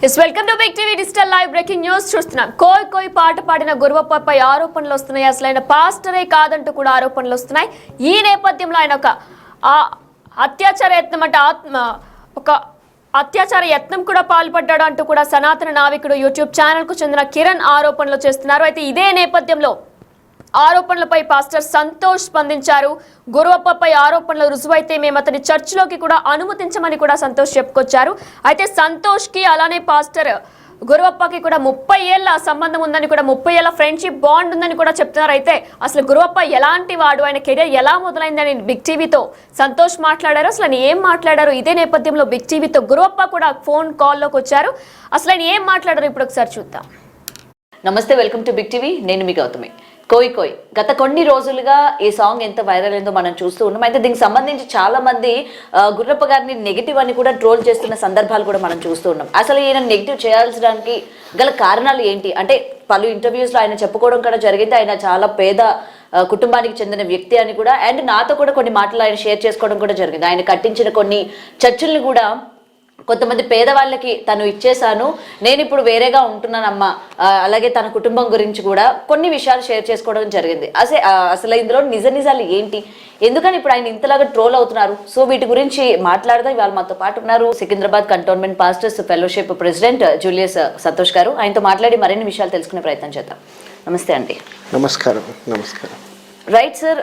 Yes, welcome to Big TV Digital Live Breaking News. చూస్తున్నాం కోయ్ పాట పాడిన గురువప్పపై ఆరోపణలు వస్తున్నాయి. అసలు ఆయన పాస్టరే కాదంటూ కూడా ఆరోపణలు వస్తున్నాయి. ఈ నేపథ్యంలో ఆయన ఒక అత్యాచార యత్నం అంటే అత్యాచార యత్నం కూడా పాల్పడ్డాడు అంటూ కూడా సనాతన నావికుడు యూట్యూబ్ ఛానల్ కు చెందిన కిరణ్ ఆరోపణలు చేస్తున్నారు. అయితే ఇదే నేపథ్యంలో ఆరోపణలపై పాస్టర్ సంతోష్ స్పందించారు. గురువప్పపై ఆరోపణలు రుజువైతే మేము అతని చర్చిలోకి కూడా అనుమతించమని కూడా సంతోష్ చెప్పుకొచ్చారు. అయితే సంతోష్ కి అలానే పాస్టర్ గురువప్పకి కూడా 30 ఏళ్ల సంబంధం ఉందని కూడా 30 ఏళ్ల ఫ్రెండ్షిప్ బాండ్ ఉందని కూడా చెప్తున్నారు. అయితే అసలు గురువప్ప ఎలాంటి వాడు, ఆయన కెరీర్ ఎలా మొదలైందని బిగ్ టీవీతో సంతోష్ మాట్లాడారు. అసలు ఆయన ఏం మాట్లాడారు? ఇదే నేపథ్యంలో బిగ్ టీవీతో గురువప్ప కూడా ఫోన్ కాల్లోకి వచ్చారు. అసలు ఆయన ఏం మాట్లాడారు ఇప్పుడు ఒకసారి చూద్దాం. నమస్తే, వెల్కమ్ టు బిగ్ టీవీ. నేను మీ గౌతమి. కోయ్ గత కొన్ని రోజులుగా ఈ సాంగ్ ఎంత వైరల్ అయిందో మనం చూస్తూ ఉన్నాం. అయితే దీనికి సంబంధించి చాలా మంది గుర్రప్ప గారిని నెగిటివ్ అని కూడా ట్రోల్ చేస్తున్న సందర్భాలు కూడా మనం చూస్తూ ఉన్నాం. అసలు ఈయన నెగిటివ్ చేయాల్సడానికి గల కారణాలు ఏంటి అంటే పలు ఇంటర్వ్యూస్లో ఆయన చెప్పుకోవడం కూడా జరిగింది. ఆయన చాలా పేద కుటుంబానికి చెందిన వ్యక్తి అని కూడా, అండ్ నాతో కూడా కొన్ని మాటలు ఆయన షేర్ చేసుకోవడం కూడా జరిగింది. ఆయన కట్టించిన కొన్ని చర్చిల్ని కూడా కొంతమంది పేదవాళ్ళకి తను ఇచ్చేసాను, నేను ఇప్పుడు వేరేగా ఉంటున్నానమ్మా, అలాగే తన కుటుంబం గురించి కూడా కొన్ని విషయాలు షేర్ చేసుకోవడం జరిగింది. అసలు ఇందులో నిజాలు ఏంటి, ఎందుకని ఇప్పుడు ఆయన ఇంతలాగా ట్రోల్ అవుతున్నారు? సో వీటి గురించి మాట్లాడదాం. ఇవాళ మాతో పాటు ఉన్నారు Secunderabad cantonment pastors fellowship president Julius Santosh గారు. ఆయనతో మాట్లాడి మరిన్ని విషయాలు తెలుసుకునే ప్రయత్నం చేద్దాం. నమస్తే అండి. నమస్కారం. రైట్ సార్,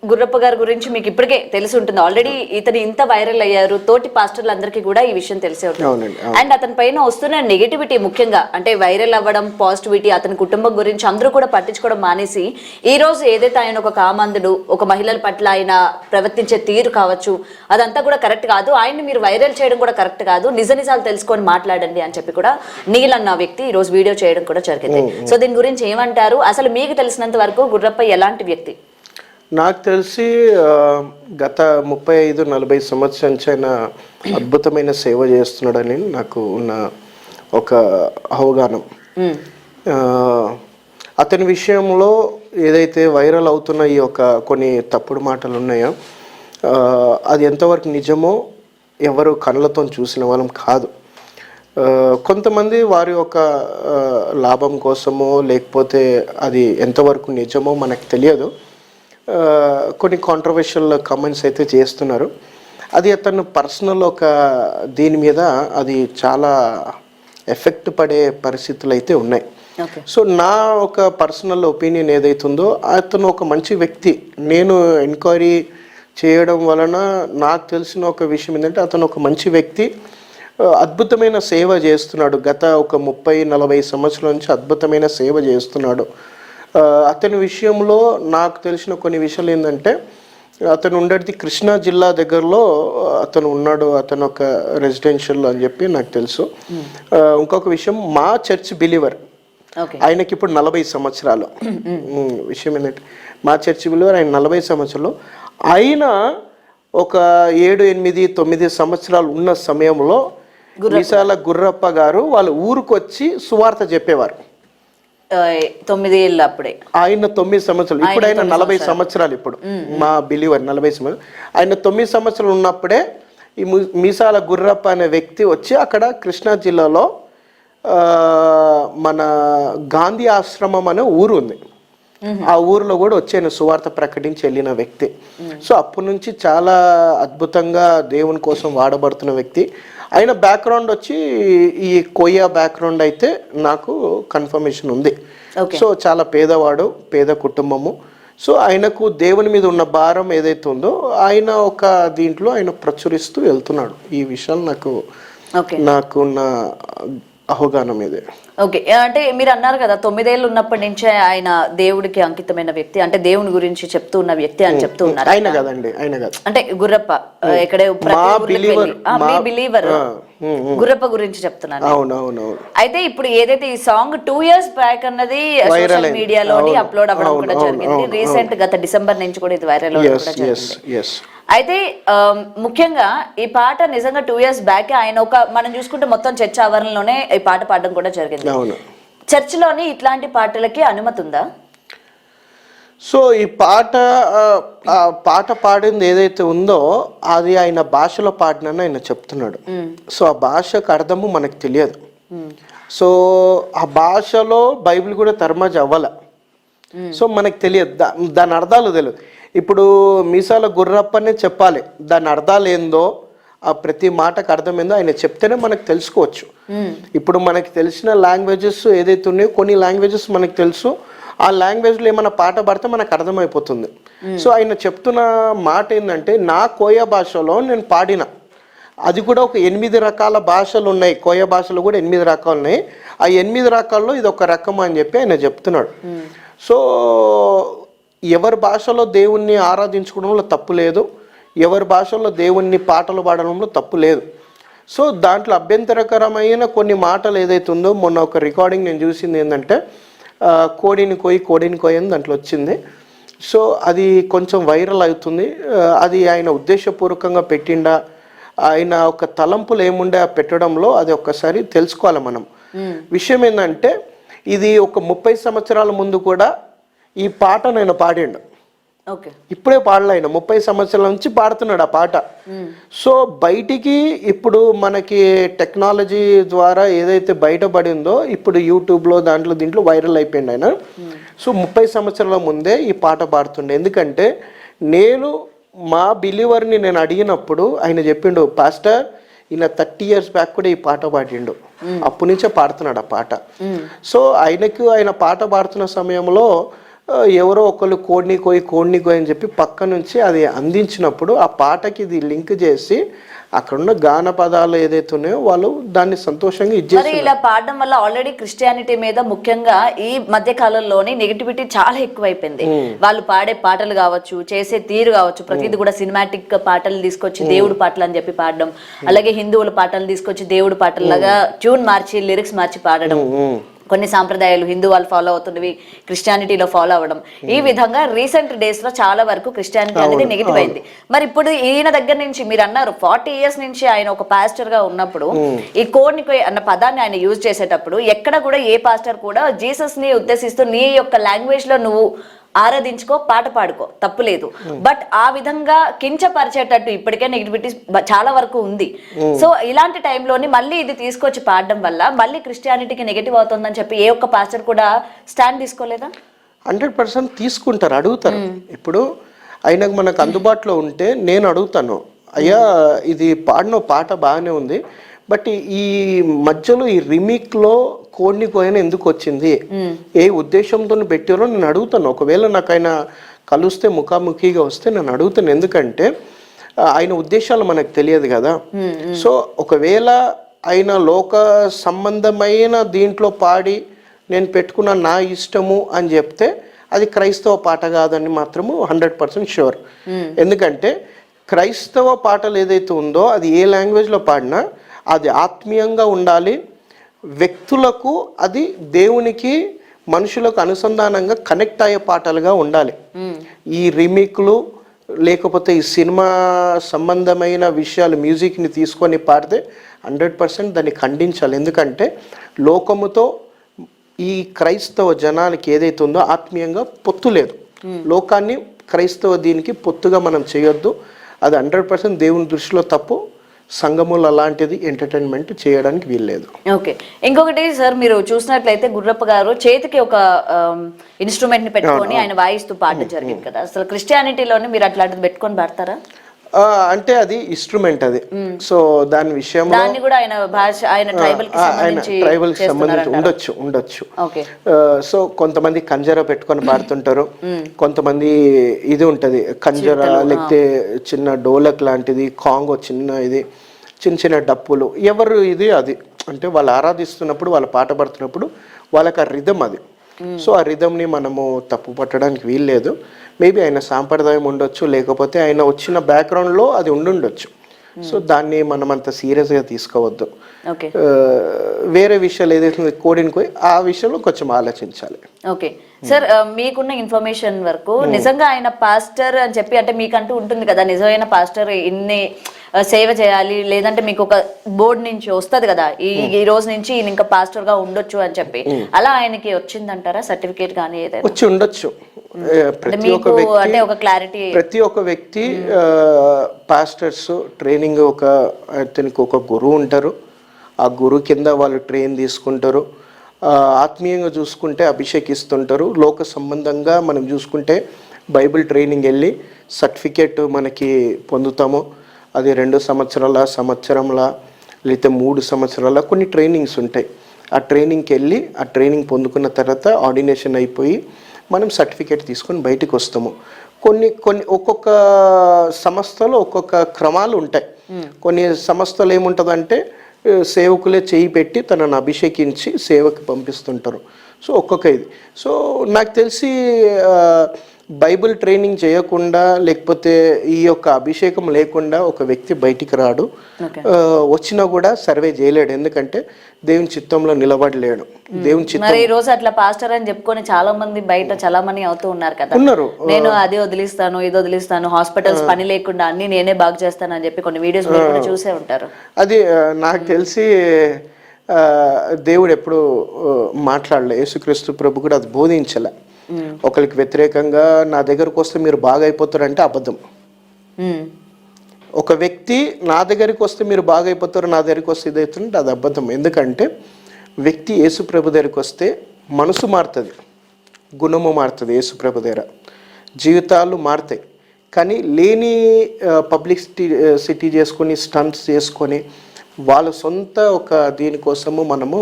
గుర్రప్ప గారి గురించి మీకు ఇప్పటికే తెలిసి ఉంటుంది. ఆల్రెడీ ఇతను ఇంత వైరల్ అయ్యారు, తోటి పాస్టర్లు అందరికీ కూడా ఈ విషయం తెలిసే ఉంటుంది. అండ్ అతని పైన వస్తున్న నెగిటివిటీ, ముఖ్యంగా అంటే వైరల్ అవ్వడం, పాజిటివిటీ, అతని కుటుంబం గురించి అందరూ కూడా పట్టించుకోవడం మానేసి ఈ రోజు ఏదైతే ఆయన ఒక కామందుడు, ఒక మహిళల పట్ల ఆయన ప్రవర్తించే తీరు కావచ్చు, అదంతా కూడా కరెక్ట్ కాదు, ఆయన్ని మీరు వైరల్ చేయడం కూడా కరెక్ట్ కాదు, నిజాలు తెలుసుకొని మాట్లాడండి అని చెప్పి కూడా నీల్ అన్న వ్యక్తి ఈ రోజు వీడియో చేయడం కూడా జరిగింది. సో దీని గురించి ఏమంటారు? అసలు మీకు తెలిసినంత వరకు గుర్రప్ప ఎలాంటి వ్యక్తి? నాకు తెలిసి గత 35-40 సంవత్సరాల నుంచి ఆయన అద్భుతమైన సేవ చేస్తున్నాడని నాకు ఉన్న ఒక అవగాహన. అతని విషయంలో ఏదైతే వైరల్ అవుతున్న ఈ యొక్క కొన్ని తప్పుడు మాటలు ఉన్నాయో అది ఎంతవరకు నిజమో ఎవరు కళ్ళతో చూసిన వాళ్ళం కాదు. కొంతమంది వారి యొక్క లాభం కోసమో లేకపోతే అది ఎంతవరకు నిజమో మనకు తెలియదు, కొన్ని కాంట్రవర్షియల్ కామెంట్స్ అయితే చేస్తున్నారు. అది అతను పర్సనల్ ఒక దీని మీద అది చాలా ఎఫెక్ట్ పడే పరిస్థితులు అయితే ఉన్నాయి. సో నా ఒక పర్సనల్ ఒపీనియన్ ఏదైతుందో, అతను ఒక మంచి వ్యక్తి. నేను ఎంక్వైరీ చేయడం వలన నాకు తెలిసిన ఒక విషయం ఏంటంటే అతను ఒక మంచి వ్యక్తి, అద్భుతమైన సేవ చేస్తున్నాడు. గత ఒక 30-40 సంవత్సరాల నుంచి అద్భుతమైన సేవ చేస్తున్నాడు. అతని విషయంలో నాకు తెలిసిన కొన్ని విషయాలు ఏంటంటే, అతను ఉండేది కృష్ణా జిల్లా దగ్గరలో అతను ఉన్నాడు. అతను ఒక రెసిడెన్షియల్ అని చెప్పి నాకు తెలుసు. ఇంకొక విషయం, మా చర్చ్ బిలీవర్, ఆయనకి ఇప్పుడు 40 సంవత్సరాలు. విషయం ఏంటంటే మా చర్చ్ బిలీవర్, ఆయన 40 సంవత్సరాలు. ఆయన ఒక 7-8-9 సంవత్సరాలు ఉన్న సమయంలో విశాల గుర్రప్ప గారు వాళ్ళ ఊరికి వచ్చి సువార్త చెప్పేవారు. 9 ఏళ్ళు అప్పుడే, ఆయన 9 సంవత్సరాలు, ఇప్పుడు ఆయన 40 సంవత్సరాలు. ఇప్పుడు మా బిలీవర్ 40 సంవత్సరాలు. ఆయన 9 సంవత్సరాలు ఉన్నప్పుడే ఈ మీసాల గుర్రప్ప అనే వ్యక్తి వచ్చి అక్కడ కృష్ణా జిల్లాలో మన గాంధీ ఆశ్రమం అనే ఊరు ఉంది, ఆ ఊరిలో కూడా వచ్చి ఆయన సువార్త ప్రకటించి వెళ్ళిన వ్యక్తి. సో అప్పటి నుంచి చాలా అద్భుతంగా దేవుని కోసం వాడబడుతున్న వ్యక్తి. ఆయన బ్యాక్గ్రౌండ్ వచ్చి ఈ కోయా బ్యాక్గ్రౌండ్ అయితే నాకు కన్ఫర్మేషన్ ఉంది. సో చాలా పేదవాడు, పేద కుటుంబము. సో ఆయనకు దేవుని మీద ఉన్న భారం ఏదైతే ఉందో ఆయన ఒక దీంట్లో ఆయన ప్రచురిస్తూ వెళ్తున్నాడు. ఈ విషయాలు నాకున్న అవగాహన ఇదే. ఓకే, అంటే మీరు అన్నారు కదా 9 ఏళ్ళు ఉన్నప్పటి నుంచే ఆయన దేవుడికి అంకితమైన వ్యక్తి, అంటే దేవుని గురించి చెప్తూ ఉన్న వ్యక్తి అని చెప్తూ ఉన్నారు. ఆయన కదండి, ఆయన కాదు, అంటే గుర్రప్ప ఇక్కడ బిలీవర్ గుర్రప్ప గురించి చెప్తున్నాను. అవునవును. అయితే ఇప్పుడు ఏదైతే ఈ సాంగ్ 2 years బ్యాక్ అన్నది సోషల్ మీడియాలోని అప్లోడ్ అవ్వడం కూడా జరిగింది. రీసెంట్ గత డిసెంబర్ నుంచి కూడా ఇది వైరల్ అవ్వడం కూడా జరిగింది. అయితే ముఖ్యంగా ఈ పాట నిజంగా 2 years బ్యాక్ ఆయన మనం చూసుకుంటే మొత్తం చర్చ్ ఆవరణలోనే ఈ పాట పాడడం కూడా జరిగింది. చర్చిలోని ఇట్లాంటి పాటలకి అనుమతి ఉందా? సో ఈ పాట పాడింది ఏదైతే ఉందో అది ఆయన భాషలో పాడినని ఆయన చెప్తున్నాడు. సో ఆ భాషకు అర్థము మనకు తెలియదు. సో ఆ భాషలో బైబిల్ కూడా తర్మాజ్ అవ్వాల. సో మనకు తెలియదు, దాని అర్థాలు తెలియదు. ఇప్పుడు మీసాల గుర్రప్పనే చెప్పాలి, దాని అర్థాలు ఏందో, ఆ ప్రతి మాటకు అర్థం ఏందో ఆయన చెప్తేనే మనకు తెలుసుకోవచ్చు. ఇప్పుడు మనకి తెలిసిన లాంగ్వేజెస్ ఏదైతే ఉన్నాయో కొన్ని లాంగ్వేజెస్ మనకు తెలుసు, ఆ లాంగ్వేజ్లో ఏమైనా పాట పాడితే మనకు అర్థమైపోతుంది. సో ఆయన చెప్తున్న మాట ఏంటంటే, నా కోయ భాషలో నేను పాడిన, అది కూడా ఒక 8 రకాల భాషలు ఉన్నాయి, కోయ భాషలు కూడా 8 రకాలు ఉన్నాయి, ఆ 8 రకాల్లో ఇది ఒక రకం అని చెప్పి ఆయన చెప్తున్నాడు. సో ఎవరి భాషలో దేవుణ్ణి ఆరాధించుకోవడంలో తప్పు లేదు, ఎవరి భాషలో దేవుణ్ణి పాటలు పాడడంలో తప్పు లేదు. సో దాంట్లో అభ్యంతరకరమైన కొన్ని మాటలు ఏదైతే ఉందో, మొన్న ఒక రికార్డింగ్ నేను చూసింది ఏంటంటే, కోడిని కోయి అని దాంట్లో వచ్చింది. సో అది కొంచెం వైరల్ అవుతుంది. అది ఆయన ఉద్దేశపూర్వకంగా పెట్టిండా, ఆయన ఒక తలంపులు ఏముండే ఆ పెట్టడంలో, అది ఒక్కసారి తెలుసుకోవాలి మనం. విషయం ఏంటంటే, ఇది ఒక 30 సంవత్సరాల ముందు కూడా ఈ పాట నేను పాడిండు. ఇప్పుడే పాడలే, ఆయన 30 సంవత్సరాల నుంచి పాడుతున్నాడు ఆ పాట. సో బయటికి ఇప్పుడు మనకి టెక్నాలజీ ద్వారా ఏదైతే బయటపడిందో, ఇప్పుడు యూట్యూబ్లో దీంట్లో వైరల్ అయిపోయింది ఆయన. సో 30 సంవత్సరాల ముందే ఈ పాట పాడుతుండే. ఎందుకంటే నేను మా బిలీవర్ని నేను అడిగినప్పుడు ఆయన చెప్పిండు, పాస్టర్ ఈయన 30 years బ్యాక్ కూడా ఈ పాట పాడిండు, అప్పటి నుంచే పాడుతున్నాడు ఆ పాట. సో ఆయన పాట పాడుతున్న సమయంలో ఎవరో ఒకళ్ళు కోడిని కోయి అని చెప్పి పక్క నుంచి అది అందించినప్పుడు ఆ పాటకి ఇది లింక్ చేసి అక్కడున్న గాన పదాలు ఏదైతే ఉన్నాయో వాళ్ళు దాన్ని సంతోషంగా మరి ఇలా పాడడం వల్ల ఆల్రెడీ క్రిస్టియానిటీ మీద ముఖ్యంగా ఈ మధ్య కాలంలోని నెగిటివిటీ చాలా ఎక్కువైపోయింది. వాళ్ళు పాడే పాటలు కావచ్చు, చేసే తీరు కావచ్చు, ప్రతిది కూడా సినిమాటిక్ పాటలు తీసుకొచ్చి దేవుడు పాటలు అని చెప్పి పాడడం, అలాగే హిందువుల పాటలు తీసుకొచ్చి దేవుడు పాటల్లాగా ట్యూన్ మార్చి లిరిక్స్ మార్చి పాడడం, కొన్ని సాంప్రదాయాలు హిందూ వాళ్ళు ఫాలో అవుతున్నవి క్రిస్టియానిటీలో ఫాలో అవ్వడం, ఈ విధంగా రీసెంట్ డేస్ లో చాలా వరకు క్రిస్టియానిటీ అనేది నెగిటివ్ అయింది. మరి ఇప్పుడు ఈయన దగ్గర నుంచి మీరు అన్నారు 40 years నుంచి ఆయన ఒక పాస్టర్ గా ఉన్నప్పుడు ఈ కోడ్ని అన్న పదాన్ని ఆయన యూజ్ చేసేటప్పుడు ఎక్కడ కూడా ఏ పాస్టర్ కూడా జీసస్ ని ఉద్దేశిస్తూ నీ యొక్క లాంగ్వేజ్ లో నువ్వు ఆరాధించుకో, పాట పాడుకో, తప్పులేదు. బట్ ఆ విధంగా కించపరిచేటట్టు ఇప్పటికే నెగిటివిటీ చాలా వరకు ఉంది. సో ఇలాంటి టైంలోని మళ్ళీ ఇది తీసుకొచ్చి పాడడం వల్ల మళ్ళీ క్రిస్టియానిటీకి నెగిటివ్ అవుతుందని చెప్పి ఏ ఒక్క పాస్టర్ కూడా స్టాండ్ తీసుకోలేదా? 100% తీసుకుంటారు, అడుగుతారు. ఇప్పుడు ఆయనకు మనకు అందుబాటులో ఉంటే నేను అడుగుతాను, అయ్యా ఇది పాడిన పాట బాగానే ఉంది, బట్ ఈ మధ్యలో ఈ రిమిక్లో కోడిని కోయని ఎందుకు వచ్చింది, ఏ ఉద్దేశంతో పెట్టారో నేను అడుగుతాను. ఒకవేళ నాకు ఆయన కలిస్తే ముఖాముఖిగా వస్తే నేను అడుగుతాను, ఎందుకంటే ఆయన ఉద్దేశాలు మనకు తెలియదు కదా. సో ఒకవేళ ఆయన లోక సంబంధమైన దీంట్లో పాడి నేను పెట్టుకున్న నా ఇష్టము అని చెప్తే అది క్రైస్తవ పాట కాదని మాత్రము 100% షూర్. ఎందుకంటే క్రైస్తవ పాటలు ఏదైతే ఉందో అది ఏ లాంగ్వేజ్లో పాడినా అది ఆత్మీయంగా ఉండాలి, వ్యక్తులకు అది దేవునికి మనుషులకు అనుసంధానంగా కనెక్ట్ అయ్యే పాటలుగా ఉండాలి. ఈ రీమేక్లు లేకపోతే ఈ సినిమా సంబంధమైన విషయాలు మ్యూజిక్ని తీసుకొని పాడితే 100% దాన్ని ఖండించాలి. ఎందుకంటే లోకముతో ఈ క్రైస్తవ జనానికి ఏదైతే ఉందో ఆత్మీయంగా పొత్తు లేదు. లోకాన్ని క్రైస్తవ దీనికి పొత్తుగా మనం చేయొద్దు, అది 100% దేవుని దృష్టిలో తప్పు. సంఘములు అలాంటిది ఎంటర్టైన్మెంట్ చేయడానికి వీల్లేదు. ఓకే, ఇంకొకటి సార్, మీరు చూసినట్లయితే గుర్రప్ప గారు చేతికి ఒక ఇన్స్ట్రుమెంట్ ని పెట్టుకొని ఆయన వాయిస్తూ పాడడం జరిగింది కదా, అసలు క్రిస్టియానిటీలోనే మీరు అట్లాంటిది పెట్టుకొని పాడతారా? అంటే అది ఇన్స్ట్రుమెంట్ అది. సో దాని విషయంలో దాన్ని కూడా ఆయన భాష, ఆయన ట్రైబల్ కి సంబంధించి ఉండొచ్చు. సో కొంతమంది కంజర పెట్టుకొని పాడుతుంటారు, కొంతమంది ఇది ఉంటది కంజర, లేకపోతే చిన్న డోలక్ లాంటిది, కాంగో చిన్న ఇది, చిన్న చిన్న డప్పులు, ఎవరు ఇది అది అంటే వాళ్ళు ఆరాధిస్తున్నప్పుడు, వాళ్ళు పాట పాడుతున్నప్పుడు వాళ్ళకి ఆ రిథం అది. సో ఆ రిథంని మనము తప్పు పట్టడానికి వీల్లేదు. మేబీ ఆయన సాంప్రదాయం ఉండొచ్చు, లేకపోతే ఆయన వచ్చిన బ్యాక్గ్రౌండ్లో అది ఉండుండొచ్చు. సో దాన్ని మనం అంత సీరియస్గా తీసుకోవద్దు. వేరే విషయాలు ఏదైతే కోడిని కోయి ఆ విషయంలో కొంచెం ఆలోచించాలి. ఓకే సార్, మీకున్న ఇన్ఫర్మేషన్ వరకు నిజంగా ఆయన పాస్టర్ అని చెప్పి, అంటే మీకంటూ ఉంటుంది కదా నిజమైన పాస్టర్ ఇన్ని సేవ చేయాలి, లేదంటే మీకు ఒక బోర్డు నుంచి వస్తుంది కదా ఈ రోజు నుంచి ఈయన ఇంకా పాస్టర్ గా ఉండొచ్చు అని చెప్పి, అలా ఆయనకి వచ్చిందంటారా సర్టిఫికేట్ కానీ ఏదైనా? వచ్చి ఉండొచ్చు. ప్రతి ఒక్క వ్యక్తి పాస్టర్స్ ట్రైనింగ్ అతనికి ఒక గురువు ఉంటారు, ఆ గురు కింద వాళ్ళు ట్రైన్ తీసుకుంటారు. ఆత్మీయంగా చూసుకుంటే అభిషేకిస్తుంటారు. లోక సంబంధంగా మనం చూసుకుంటే బైబిల్ ట్రైనింగ్ వెళ్ళి సర్టిఫికేట్ మనకి పొందుతాము. అది 2 సంవత్సరంలా లేకపోతే 3 సంవత్సరాల కొన్ని ట్రైనింగ్స్ ఉంటాయి. ఆ ట్రైనింగ్కి వెళ్ళి ఆ ట్రైనింగ్ పొందుకున్న తర్వాత ఆర్డినేషన్ అయిపోయి మనం సర్టిఫికేట్ తీసుకొని బయటకు వస్తాము. కొన్ని ఒక్కొక్క సంస్థలో ఒక్కొక్క క్రమాలు ఉంటాయి. కొన్ని సంస్థలు ఏముంటుందంటే సేవకులే చేయి పెట్టి తనను అభిషేకించి సేవకి పంపిస్తుంటారు. సో ఒక్కొక్క ఇది. సో నాకు తెలిసి బైబిల్ ట్రైనింగ్ చేయకుండా లేకపోతే ఈ యొక్క అభిషేకం లేకుండా ఒక వ్యక్తి బయటికి రాడు. వచ్చినా కూడా సర్వే చేయలేడు. ఎందుకంటే దేవుని చిత్తంలో నిలబడలేడు. దేవుని చిత్తం. మరి ఈ రోజు అట్లా పాస్టర్ అని చెప్పుకొని చాలా మంది బయట చాలా మంది అవుతూ ఉన్నారు కదా. ఉన్నారు. నేను అది వదిలిస్తాను ఇది వదిలిస్తాను, హాస్పిటల్స్ పని లేకుండా అన్ని నేనే బాగు చేస్తాను అని చెప్పి కొన్ని వీడియోస్ మీరు కూడా చూసే ఉంటారు. అది నాకు తెలిసి దేవుడు ఎప్పుడు మాట్లాడలే. యేసుక్రీస్తు ప్రభు కూడా అది బోధించలే. ఒకరికి వ్యతిరేకంగా నా దగ్గరకు వస్తే మీరు బాగా అయిపోతారంటే అబద్ధం. ఒక వ్యక్తి నా దగ్గరికి వస్తే మీరు బాగా అయిపోతారు, నా దగ్గరికి వస్తే ఇదవుతుంటే అది అబద్ధం. ఎందుకంటే వ్యక్తి యేసు ప్రభు దగ్గరికి వస్తే మనసు మారుతుంది, గుణము మారుతుంది. యేసు ప్రభు దగ్గర జీవితాలు మారుతాయి. కానీ లేని పబ్లిసిటీ చేసుకొని స్టంట్స్ చేసుకొని వాళ్ళ సొంత ఒక దీనికోసము మనము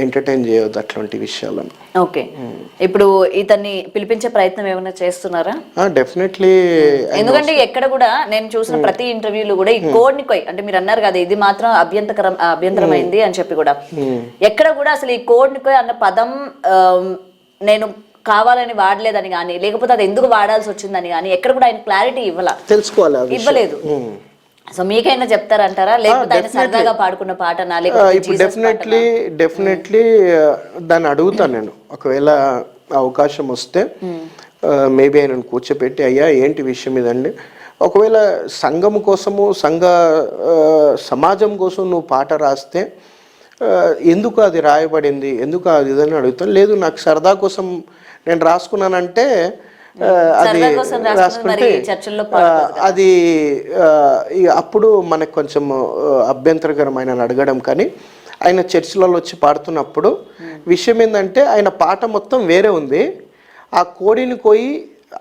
ఎంటర్టైన్ చేయవద్దు అట్లాంటి విషయాలను. ఓకే, ఇప్పుడు ఇతన్ని పిలిపించే ప్రయత్నం ఏమైనా చేస్తున్నారా? డెఫినెట్లీ. ఎందుకంటే ఎక్కడ కూడా నేను చూసిన ప్రతి ఇంటర్వ్యూలో కూడా ఈ కోడ్ని అంటే మీరు అన్నారు కదా ఇది మాత్రం అభ్యంతరమైంది అని చెప్పి కూడా ఎక్కడ కూడా అసలు ఈ కోడ్ని అన్న పదం నేను కావాలని వాడలేదని కానీ లేకపోతే అది ఎందుకు వాడాల్సి వచ్చిందని కానీ ఎక్కడ కూడా ఆయన క్లారిటీ ఇవ్వలేదు. సో మీకైనా చెప్తారంటారా, లేకపోతే ఆయన సరదాగా పాడుకున్న పాటనా? ఇప్పుడు డెఫినెట్లీ దాన్ని అడుగుతాను నేను. ఒకవేళ అవకాశం వస్తే మేబీ ఆయనను కూర్చోపెట్టి అయ్యా ఏంటి విషయం ఇదండి, ఒకవేళ సంఘం కోసము సమాజం కోసం నువ్వు పాట రాస్తే ఎందుకు అది రాయబడింది, ఎందుకు అది ఇదని అడుగుతాను. లేదు నాకు సరదా కోసం నేను రాసుకున్నానంటే అది రాసుకుంటే అది అప్పుడు మనకు కొంచెం అభ్యంతరకరమైన అడగడం. కానీ ఆయన చర్చిలలో వచ్చి పాడుతున్నప్పుడు విషయం ఏంటంటే ఆయన పాట మొత్తం వేరే ఉంది. ఆ కోడిని కోయి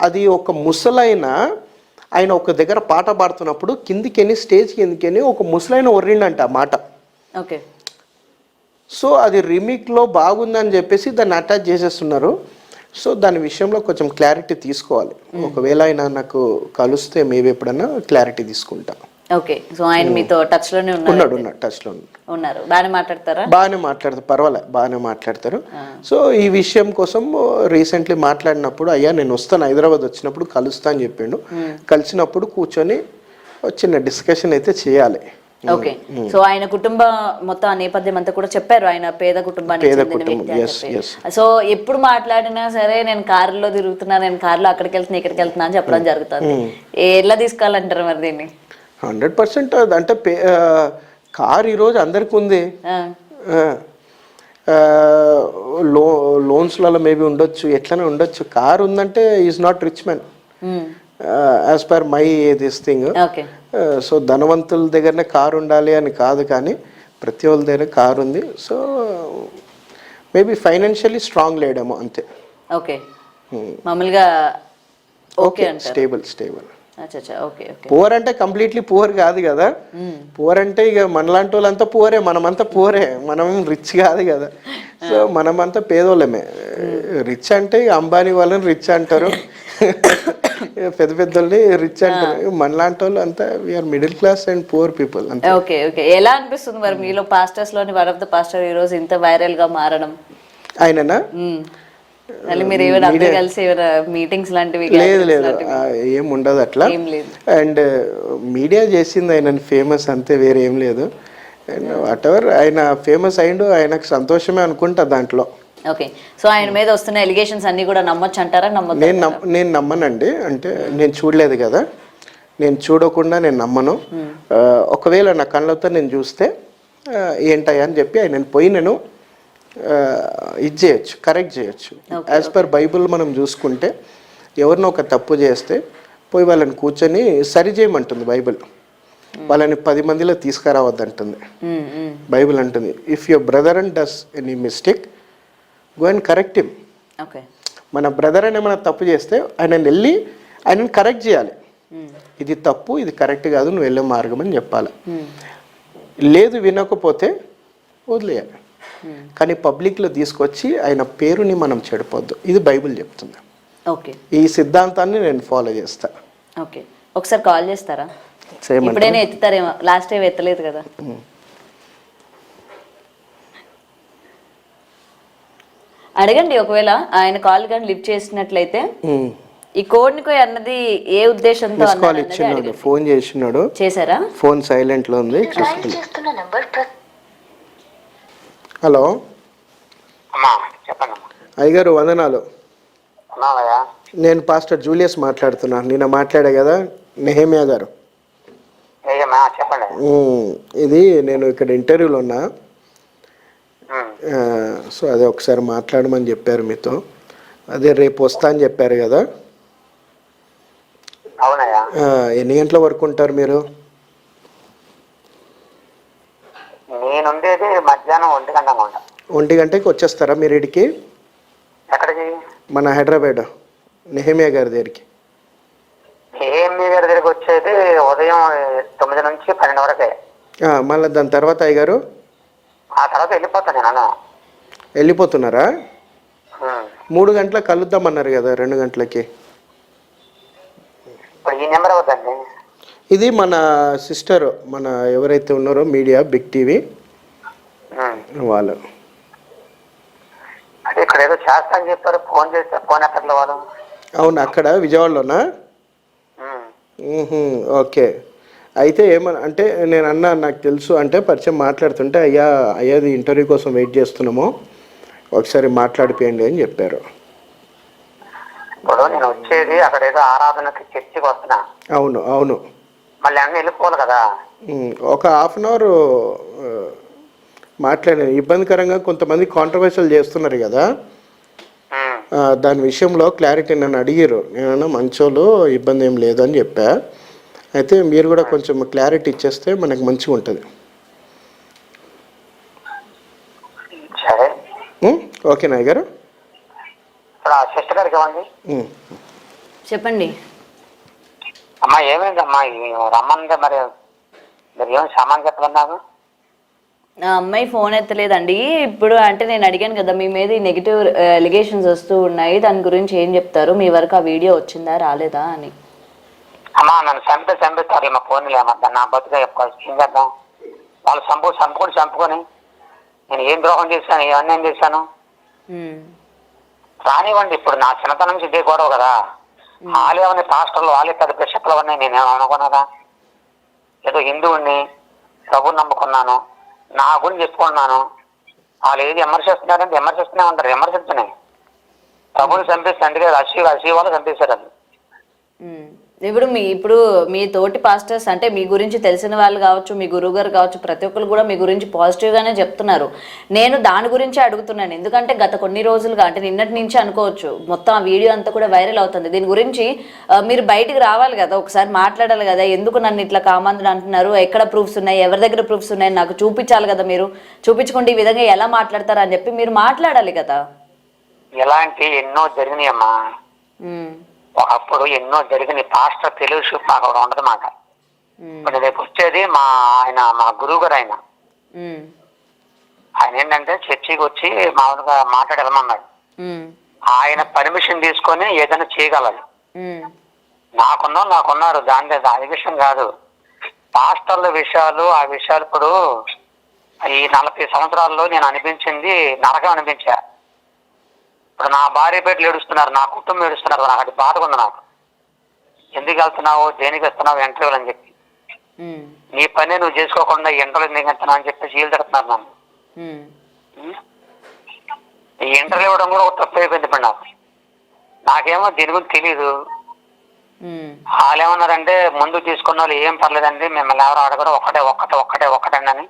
అది ఒక ముసలైన ఆయన ఒక దగ్గర పాట పాడుతున్నప్పుడు కిందికెని స్టేజ్ కిందికెని ఒక ముసలైన ఒర్రిండంట ఆ మాట. ఓకే. సో అది రిమిక్లో బాగుందని చెప్పేసి దాన్ని అటాచ్ చేసేస్తున్నారు. సో దాని విషయంలో కొంచెం క్లారిటీ తీసుకోవాలి. ఒకవేళ ఆయన నాకు కలిస్తే మేబీ ఎప్పుడన్నా క్లారిటీ తీసుకుంటా. ఓకే. సో ఆయన మీతో టచ్ లోనే ఉన్నాడు. టచ్ లో ఉన్నారు. బాగానే మాట్లాడతారు, పర్వాలేదు, బాగానే మాట్లాడతారు. సో ఈ విషయం కోసం రీసెంట్లీ మాట్లాడినప్పుడు అయ్యా నేను వస్తాను, హైదరాబాద్ వచ్చినప్పుడు కలుస్తా అని చెప్పిండు. కలిసినప్పుడు కూర్చొని చిన్న డిస్కషన్ అయితే చేయాలి. ఓకే. సో ఆయన కుటుంబ మొత్తం ఆ నేపథ్యం అంతా కూడా చెప్పారు. ఆయన పేద కుటుంబానికి చెందిన వ్యక్తి అని చెప్పి. సో ఎప్పుడు మాట్లాడినా సరే నేను కారులో తిరుగుతున్నా, నేను కారులో అక్కడికి వెళ్తున్నా ఇక్కడికి వెళ్తున్నా అని చెప్పడం జరుగుతుంది. ఎలా తీసుకోవాలంటారు మరి దీన్ని? 100% అంటే కార్ ఈరోజు అందరికి ఉంది. లోన్స్లలో మేబీ ఉండొచ్చు, ఎట్లనే ఉండొచ్చు. కార్ ఉందంటే is not rich man as per my this thing. So ధనవంతుల దగ్గరనే కారు ఉండాలి అని కాదు, కానీ ప్రతి వాళ్ళ దగ్గర కారు ఉంది. సో మేబీ ఫైనాన్షియల్లీ స్ట్రాంగ్ లేడేమో అంతే. ఓకే, మామూలుగా ఓకే, స్టేబుల్. ఓకే. పూర్ అంటే కంప్లీట్లీ పూర్ కాదు కదా. పూర్ అంటే ఇక మనలాంటి వాళ్ళంతా పూరే, మనమంతా పూరే, మనం రిచ్ కాదు కదా. సో మనమంతా పేదోళ్ళమే. రిచ్ అంటే ఇక అంబానీ వాళ్ళని రిచ్ అంటారు, పెద్ద పెద్దోళ్ళని రిచ్ అంటారు. మనలాంటి వాళ్ళు అంతా we are middle class and poor people. Okay. ఎలా అనిపిస్తుంది మరి మీలో పాస్టర్స్ లోని వన్ ఆఫ్ ద పాస్టర్ ఈ రోజు ఇంత వైరల్ గా మారడం? ఆయననా? మీరు ఏమైనా కలిసి మీటింగ్స్ లాంటివి? లేదు, ఏం ఉండదు అట్లా. అండ్ మీడియా చేసింది ఆయనని ఫేమస్ అంతే, వేరే ఏం లేదు. అండ్ వాట్ ఎవర్ ఆయన ఫేమస్ అయిండు, ఆయనకు సంతోషమే అనుకుంటా దాంట్లో. ఓకే. సో ఆయన మీద వస్తున్న ఎలిగేషన్స్ అన్ని కూడా నమ్మొచ్చు అంటారా? నేను నమ్మనండి. అంటే నేను చూడలేదు కదా, నేను చూడకుండా నేను నమ్మను. ఒకవేళ నా కళ్ళతో నేను చూస్తే ఏంటయ్యా అని చెప్పి ఆయన పోయి నేను ఇది చేయొచ్చు, కరెక్ట్ చేయొచ్చు. యాజ్ పర్ బైబుల్ మనం చూసుకుంటే ఎవరినో ఒక తప్పు చేస్తే పోయి వాళ్ళని కూర్చొని సరి చేయమంటుంది బైబిల్. వాళ్ళని 10 మందిలో తీసుకురావద్దంటుంది. బైబిల్ అంటుంది, if your brother and does any mistake go and correct him. Okay. మన బ్రదర్ అని ఏమైనా తప్పు చేస్తే ఆయనని కరెక్ట్ చేయాలి. ఇది తప్పు, ఇది కరెక్ట్ కాదు, నువ్వు వెళ్ళే మార్గం అని చెప్పాలి. లేదు వినకపోతే వదిలేయాలి. కానీ పబ్లిక్లో తీసుకొచ్చి ఆయన పేరుని మనం చెడిపోద్దు. ఇది బైబిల్ చెప్తుంది. ఓకే. ఈ సిద్ధాంతాన్ని నేను ఫాలో చేస్తా. ఓకే, ఒకసారి కాల్ చేస్తారా? ఇప్పుడైనా ఎత్తుతారేమో, లాస్ట్ టైం ఎత్తలేదు కదా. అడగండి, ఒకవేళ ఆయన కాల్ కానీ లిఫ్ట్ చేసినట్లయితే. ఈ కోడ్నికోయ్ అన్నది ఏ ఉద్దేశంతో ఫోన్ చేసినాడు, చేశారా? ఫోన్ సైలెంట్ లో ఉంది. హలో అయ్యగారు, వందనాలు. నేను పాస్టర్ జూలియస్ మాట్లాడుతున్నా. నిన్న మాట్లాడా కదా, నెహమియా గారు. ఇది నేను ఇక్కడ ఇంటర్వ్యూలో ఉన్నా. సో అదే ఒకసారి మాట్లాడమని చెప్పారు మీతో. అదే రేపు వస్తా అని చెప్పారు కదా. ఎన్ని గంటల వరకు ఉంటారు మీరు? నేనుండేది మధ్యాహ్నం 1 గంట. 1 గంటకి వచ్చేస్తారా మీరు ఇడికి? ఎక్కడికి? మన హైదరాబాద్ నెహమియా గారి దగ్గరికి. నెహమియా గారి దగ్గరికి వచ్చేది ఉదయం 9 నుంచి 12 వరకే. మళ్ళీ దాని తర్వాత అయ్యగారు ఆ తర్వాత వెళ్ళిపోతాను నేను. వెళ్ళిపోతున్నారా? 3 గంటలకు కలుద్దామన్నారు కదా, 2 గంటలకి. ఇప్పుడు ఈ నెంబర్ అవుతుంది. ఇది మన సిస్టర్, మన ఎవరైతే ఉన్నారో మీడియా బిగ్ టీవీ వాళ్ళు. అంటే ఇక్కడ ఏదో చేస్తా అని చెప్పారు, ఫోన్ చేస్తే ఫోన్ ఎక్కట్లే వాళ్ళు. అవును, అక్కడ విజయవాడలోనా? ఓకే. అయితే అంటే నేను అన్నా, నాకు తెలుసు అంటే పరిచయం మాట్లాడుతుంటే, అయ్యాది ఇంటర్వ్యూ కోసం వెయిట్ చేస్తున్నాము, ఒకసారి మాట్లాడిపోయండి అని చెప్పారు. ఇప్పుడు నేను వచ్చేది అక్కడ ఏదో ఆరాధనకి చర్చికి వస్తున్నా. అవును అవును. మళ్ళీ అన్నీ వెళ్ళిపోవాలి కదా. ఒక హాఫ్ అన్ అవర్ మాట్లాడాను. ఇబ్బందికరంగా కొంతమంది కాంట్రవర్షియల్ చేస్తున్నారు కదా, దాని విషయంలో క్లారిటీ నన్ను అడిగారు. నేను మంచోళ్ళు, ఇబ్బంది ఏం లేదు అని చెప్పా. అయితే మీరు కూడా కొంచెం క్లారిటీ ఇచ్చేస్తే మనకు మంచిగా ఉంటుంది. సరే, ఓకేనా అయ్యగారు? సిస్టర్ గారికి ఇవ్వండి. చెప్పండి. అమ్మా ఏమైందమ్మా రమ్మంటే మరి మీరు ఏమి సామాన్ చెప్పలేదు. ఆ అమ్మాయి ఫోన్ ఎత్తలేదండి. ఇప్పుడు అంటే నేను అడిగాను కదా, మీ మీద ఈ నెగిటివ్ ఎలిగేషన్స్ వస్తూ ఉన్నాయి, దాని గురించి ఏం చెప్తారు, మీ వరకు ఆ వీడియో వచ్చిందా రాలేదా అని. అమ్మా నన్ను చంపిస్తారు మా ఫోన్ లేమద్దా, నా బతుగా చెప్పుకోవాలి. ఏం చేద్దాం? వాళ్ళు చంపుకొని నేను ఏం ద్రోహం చేశాను, ఏ అన్యాయం చేశాను. రానివ్వండి, ఇప్పుడు నా చిన్నతనం నుంచి ఇదే గొడవ కదా. వాళ్ళే అవన్నీ పాస్టర్లు, వాళ్ళే పెద్ద బిషప్లు అవన్నీ నేనేమో అనుకున్నారా? ఏదో హిందువుని ప్రభుని నమ్ముకున్నాను, నా గురించి చెప్పుకున్నాను. వాళ్ళు ఏది విమర్శిస్తున్నారంటే విమర్శిస్తూనే ఉంటారు, విమర్శిస్తున్నాయి. ప్రభుని చంపేస్తే అందుకే అసీ వాళ్ళు చంపేశారు. అది ఇప్పుడు మీ తోటి పాస్టర్స్ అంటే మీ గురించి తెలిసిన వాళ్ళు కావచ్చు, మీ గురువు గారు కావచ్చు, ప్రతి ఒక్కరు కూడా మీ గురించి పాజిటివ్గానే చెప్తున్నారు. నేను దాని గురించే అడుగుతున్నాను. ఎందుకంటే గత కొన్ని రోజులుగా, అంటే నిన్నటి నుంచి అనుకోవచ్చు, మొత్తం ఆ వీడియో అంతా కూడా వైరల్ అవుతుంది. దీని గురించి మీరు బయటికి రావాలి కదా, ఒకసారి మాట్లాడాలి కదా. ఎందుకు నన్ను ఇట్లా కామందుడు అంటున్నారు, ఎక్కడ ప్రూఫ్స్ ఉన్నాయి, ఎవరి దగ్గర ప్రూఫ్స్ ఉన్నాయి, నాకు చూపించాలి కదా. మీరు చూపించుకుంటే ఈ విధంగా ఎలా మాట్లాడతారు అని చెప్పి మీరు మాట్లాడాలి కదా. ఎలాంటి ఎన్నో జరిగినాయమ్మా, ఒకప్పుడు ఎన్నో జరిగిన. పాస్టర్ తెలుగు చూపు మాకు ఒకటి ఉండదు మాట. ఇప్పుడు రేపు వచ్చేది మా గురువు గారు. ఆయన ఏంటంటే చర్చికి వచ్చి మామూలుగా మాట్లాడమన్నాడు. ఆయన పర్మిషన్ తీసుకొని ఏదైనా చేయగలరు. నాకున్నారు దాని అది విషయం కాదు. పాస్టర్ల విషయాలు, ఆ విషయాలు ఇప్పుడు ఈ 40 సంవత్సరాల్లో నేను అనిపించింది నరకం అనిపించా. ఇప్పుడు నా భార్య పేటలు ఏడుస్తున్నారు, నా కుటుంబం ఏడుస్తున్నారు. నాకు అది బాధగా ఉంది. నాకు ఎందుకు వెళ్తున్నావు, దేనికి వస్తున్నావు ఇంటర్వ్యూలు అని చెప్పి, నీ పని నువ్వు చేసుకోకుండా ఇంటర్వ్యూ ఎందుకు వెళ్తున్నావు అని చెప్పి సీలు తిడుతున్నారు నన్ను. ఈ ఇంటర్వ్యూ ఇవ్వడం కూడా ఒక తప్పు అయిపోయింది. ఇప్పుడు నాకేమో దీని గురించి తెలీదు. వాళ్ళు ఏమన్నారంటే ముందు తీసుకున్న వాళ్ళు ఏం పర్లేదండి, మిమ్మల్ని ఎవరు అడగరు, ఒక్కటండి అని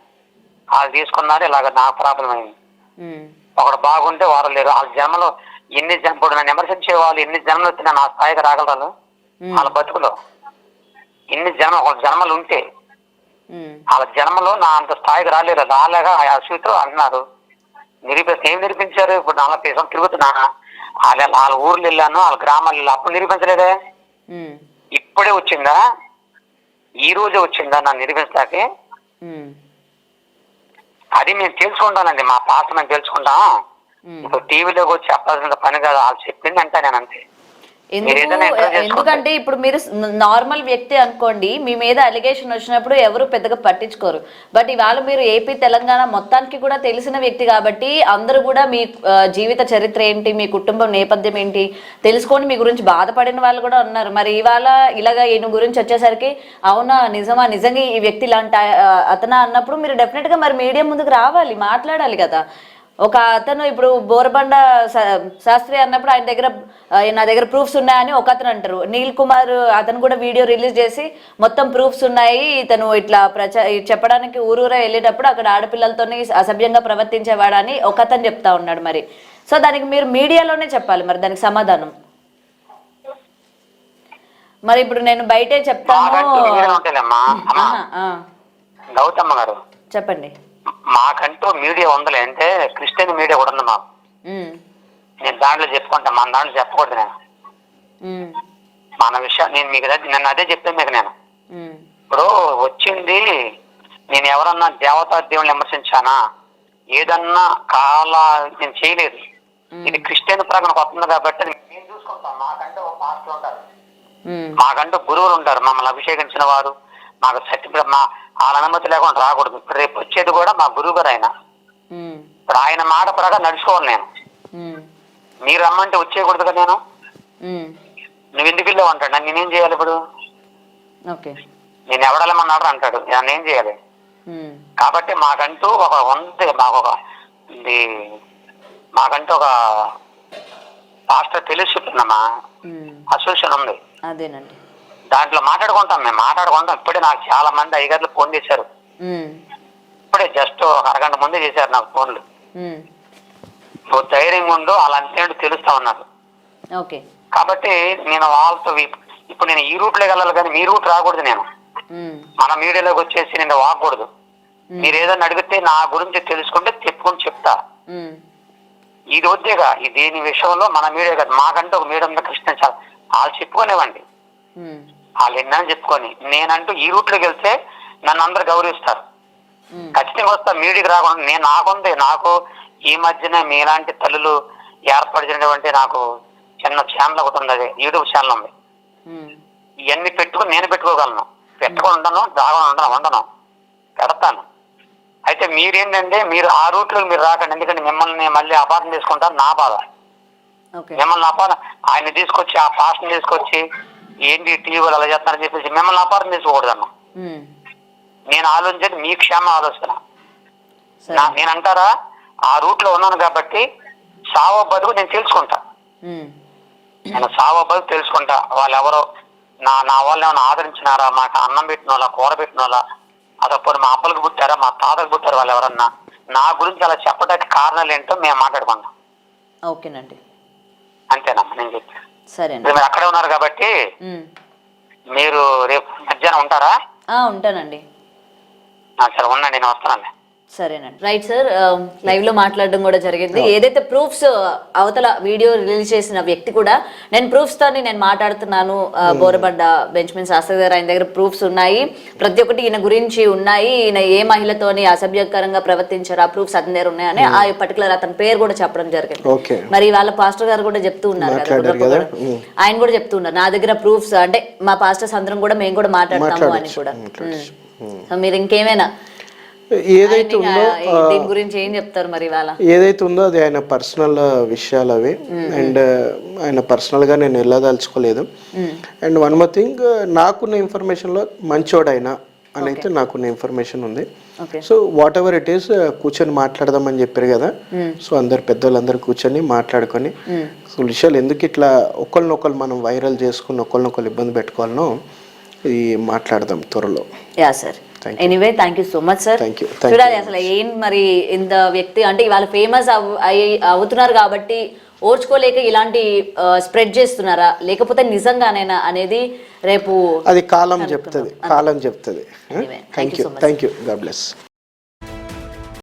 వాళ్ళు తీసుకున్నారు. ఇలాగ నాకు ప్రాబ్లం అయింది. ఒకడు బాగుంటే వారు లేరు. వాళ్ళ జన్మలో ఇప్పుడు నన్ను విమర్శించే వాళ్ళు ఎన్ని జన్మలు వచ్చినా నా స్థాయికి రాగలరు. వాళ్ళ బతుకులో ఒక జన్మలు ఉంటే వాళ్ళ జన్మలో నా అంత స్థాయికి రాలేరు, రాలేగా ఆ అసూతో అన్నారు. ఏం నిరూపించారు? ఇప్పుడు 40 సంవత్సరాలు తిరుగుతున్నా, వాళ్ళ ఊర్లు వెళ్ళాను, వాళ్ళ గ్రామాలు వెళ్ళాను, అప్పుడు నిరూపించలేదే. ఇప్పుడే వచ్చిందా? ఈ రోజే వచ్చిందా నన్ను నిరూపించడానికి? అది మేము తెలుసుకుంటానండి, మా పాత మేము తెలుసుకుంటాం. ఇప్పుడు టీవీలోకి వచ్చి చెప్పాల్సిన పని కాదు, వాళ్ళు చెప్పింది అంటే నేను అంతే. ఎందుకంటే ఇప్పుడు మీరు నార్మల్ వ్యక్తి అనుకోండి, మీ మీద అలిగేషన్ వచ్చినప్పుడు ఎవరు పెద్దగా పట్టించుకోరు. బట్ ఇవాళ మీరు ఏపీ తెలంగాణ మొత్తానికి కూడా తెలిసిన వ్యక్తి కాబట్టి అందరూ కూడా మీ జీవిత చరిత్ర ఏంటి, మీ కుటుంబం నేపథ్యం ఏంటి తెలుసుకొని మీ గురించి బాధపడిన వాళ్ళు కూడా ఉన్నారు. మరి ఇవాళ ఇలాగా ఈయన గురించి వచ్చేసరికి అవునా నిజమా, నిజంగా ఈ వ్యక్తి ఇలాంటి అతనా అన్నప్పుడు మీరు డెఫినెట్ గా మరి మీడియా ముందుకు రావాలి, మాట్లాడాలి కదా. ఒక అతను ఇప్పుడు బోరబండ శాస్త్రి అన్నప్పుడు ఆయన దగ్గర నా దగ్గర ప్రూఫ్స్ ఉన్నాయని ఒక అతను అంటారు. నీల్ కుమార్ అతను కూడా వీడియో రిలీజ్ చేసి మొత్తం ప్రూఫ్స్ ఉన్నాయి, ఇతను ఇట్లా చెప్పడానికి ఊరూరా వెళ్ళేటప్పుడు అక్కడ ఆడపిల్లలతోని అసభ్యంగా ప్రవర్తించేవాడని ఒక అతను చెప్తా ఉన్నాడు. మరి సో దానికి మీరు మీడియాలోనే చెప్పాలి మరి దానికి సమాధానం. మరి ఇప్పుడు నేను బయటే చెప్తాను. గౌతమ్మ గారు చెప్పండి. మాకంటూ మీడియా ఉందలే, అంటే క్రిస్టియన్ మీడియా కూడా ఉంది మాకు. నేను దాంట్లో చెప్పుకుంటా, మన దాంట్లో చెప్పకూడదు. నేను మన విషయం నేను మీకు నన్ను అదే చెప్తాను మీకు. నేను ఇప్పుడు వచ్చింది, నేను ఎవరన్నా దేవతా దేవుని విమర్శించానా, ఏదన్నా నేను చేయలేదు. ఇది క్రిస్టియన్ ప్రకారం వస్తుంది కాబట్టి మేము చూసుకుంటాం. మాకంటే ఒక పాస్టర్ ఉంటారు, మాకంటూ గురువులు ఉంటారు, మమ్మల్ని అభిషేకించిన వారు. మాకు సత్యం వాళ్ళ అనుమతి లేకుండా రాకూడదు. ఇప్పుడు రేపు వచ్చేది కూడా మా గురువు గారు ఆయన. ఇప్పుడు ఆయన మాట ప్రకారం నడుచుకోవాలి. నేను మీరు రమ్మంటే వచ్చేయకూడదు కదా. నేను నువ్వు ఎందుకు వెళ్ళావు అంటాడు, నన్ను నేనేం చేయాలి? ఇప్పుడు నేను ఎవడలేమన్నాడు అంటాడు, నన్ను ఏం చేయాలి? కాబట్టి మాకంటూ ఒక ఉంది, మాకంటూ ఒక పాస్టర్ తెలుసుకున్నామా అసోసియేషన్ ఉంది. అదేనండి, దాంట్లో మాట్లాడుకుంటాం, మేము మాట్లాడుకుంటాం. ఇప్పుడే నాకు చాలా మంది అయ్యగారులు ఫోన్ చేశారు, ఇప్పుడే జస్ట్ ఒక అరగంట ముందే చేశారు నాకు ఫోన్లు. నువ్వు ధైర్యంగా ఉండు, అలాంటి తెలుస్తా ఉన్నారు. కాబట్టి నేను వాళ్ళతో ఇప్పుడు నేను ఈ రూట్లో వెళ్ళాలి కానీ మీ రూట్ రాకూడదు. నేను మన మీడియాలోకి వచ్చేసి నేను వాగకూడదు. మీరు ఏదైనా అడిగితే నా గురించి తెలుసుకుంటే చెప్పుకొని చెప్తా. ఇది వద్దేగా దీని విషయంలో మన మీడియా కాదు, మాకంటే ఒక మీడియా ఉంది కృష్ణ, వాళ్ళు చెప్పుకోనివ్వండి, వాళ్ళు ఎన్నని చెప్పుకొని. నేనంటూ ఈ రూట్లోకి వెళ్తే నన్ను అందరు గౌరవిస్తారు, ఖచ్చితంగా వస్తా. మీడియాకి రాకుండా నాకు ఈ మధ్యన మీలాంటి తల్లులు ఏర్పడినటువంటి నాకు చిన్న ఛానల్ ఒకటి ఉంది, అదే యూట్యూబ్ ఛానల్ ఉంది. ఇవన్నీ పెట్టుకుని నేను పెట్టుకోగలను, పెట్టుకొని ఉండను, పెడతాను. అయితే మీరేంటంటే మీరు ఆ రూట్లోకి మీరు రాకండి, ఎందుకంటే మిమ్మల్ని మళ్ళీ అపార్థం చేసుకుంటారు. నా బాధ మిమ్మల్ని ఆయన తీసుకొచ్చి ఆ పాస్ట్ని తీసుకొచ్చి ఏంటి టీవీలు అలా చేస్తారని చెప్పేసి మిమ్మల్ని అపార్థం చేసుకోకూడదు అన్న. నేను ఆలోచించేది మీ క్షేమ ఆలోచన. నేను అంటారా ఆ రూట్ లో ఉన్నాను కాబట్టి సావో బతుకు నేను తెలుసుకుంటా. నేను సావో బతుకు తెలుసుకుంటా. వాళ్ళు ఎవరో నా వాళ్ళు ఏమైనా ఆదరించినారా, మాకు అన్నం పెట్టిన వాళ్ళ, కూర పెట్టిన వాళ్ళ, అదప్పుడు మా అబ్బలకు పుట్టారా, మా తాతకు పుట్టారు, వాళ్ళు ఎవరన్నా నా గురించి అలా చెప్పడానికి కారణాలు ఏంటో మేము మాట్లాడుకుంటాం. ఓకేనండి, అంతేనమ్మా నేను చెప్పాను. సరే, మీరు అక్కడే ఉన్నారు కాబట్టి మీరు రేపు మధ్యాహ్నం ఉంటారా? ఉంటానండి. సరే ఉండండి, నేను వస్తానండి. సరేనండి, రైట్ సార్. లైవ్ లో మాట్లాడడం కూడా జరిగింది. ఏదైతే ప్రూఫ్స్ అవతల వీడియో రిలీజ్ చేసిన వ్యక్తి కూడా నేను ప్రూఫ్స్ తోని నేను మాట్లాడుతున్నాను, బోరబండ బెంచ్మెన్ శాస్త్రి గారు ఆయన దగ్గర ప్రూఫ్స్ ఉన్నాయి, ప్రతి ఒక్కటి ఈయన గురించి ఉన్నాయి, ఈయన ఏ మహిళతోని అసభ్యకరంగా ప్రవర్తించారు ఆ ప్రూఫ్స్ అతని దగ్గర ఉన్నాయని ఆ పర్టికులర్ అతని పేరు కూడా చెప్పడం జరిగింది. మరి వాళ్ళ పాస్టర్ గారు కూడా చెప్తూ ఉన్నారు కదా, ఆయన కూడా చెప్తూ ఉన్నారు నా దగ్గర ప్రూఫ్స్, అంటే మా పాస్టర్స్ అందరం కూడా మేము కూడా మాట్లాడతాము అని కూడా. మీరు ఇంకేమైనా ఏదైతే ఉందో దీని గురించి ఏం చెప్తారు మరి ఇవాళ? ఏదైతే ఉందో అది ఆయన పర్సనల్ విషయాలు అవి, అండ్ ఆయన పర్సనల్ గా నేను వెళ్ళదలుచుకోలేదు. అండ్ వన్ మోర్ థింగ్, నాకున్న ఇన్ఫర్మేషన్ లో మంచోడైనా అని అయితే నాకున్న ఇన్ఫర్మేషన్ ఉంది. So what ever it is కూర్చొని మాట్లాడదామని చెప్పారు కదా. సో అందరు పెద్దోళ్ళందరూ కూర్చొని మాట్లాడుకొని విషయాలు ఎందుకు ఇట్లా ఒకళ్ళనొకళ్ళు మనం వైరల్ చేసుకుని ఒకళ్ళనొకళ్ళు ఇబ్బంది పెట్టుకోవాలనో ఇది మాట్లాడదాం త్వరలో. Yeah sir, anyway thank you so much sir. చూడాలి అసలు ఏం మరి ఇంత వ్యక్తి అంటే ఇవాళ ఫేమస్ అవుతున్నారు కాబట్టి ఓర్చుకోలేక ఇలాంటి స్ప్రెడ్ చేస్తున్నారా లేకపోతే నిజంగానేనా అనేది రేపు అది కాలం చెప్తుంది. Anyway, thank you so much. Thank you. God bless.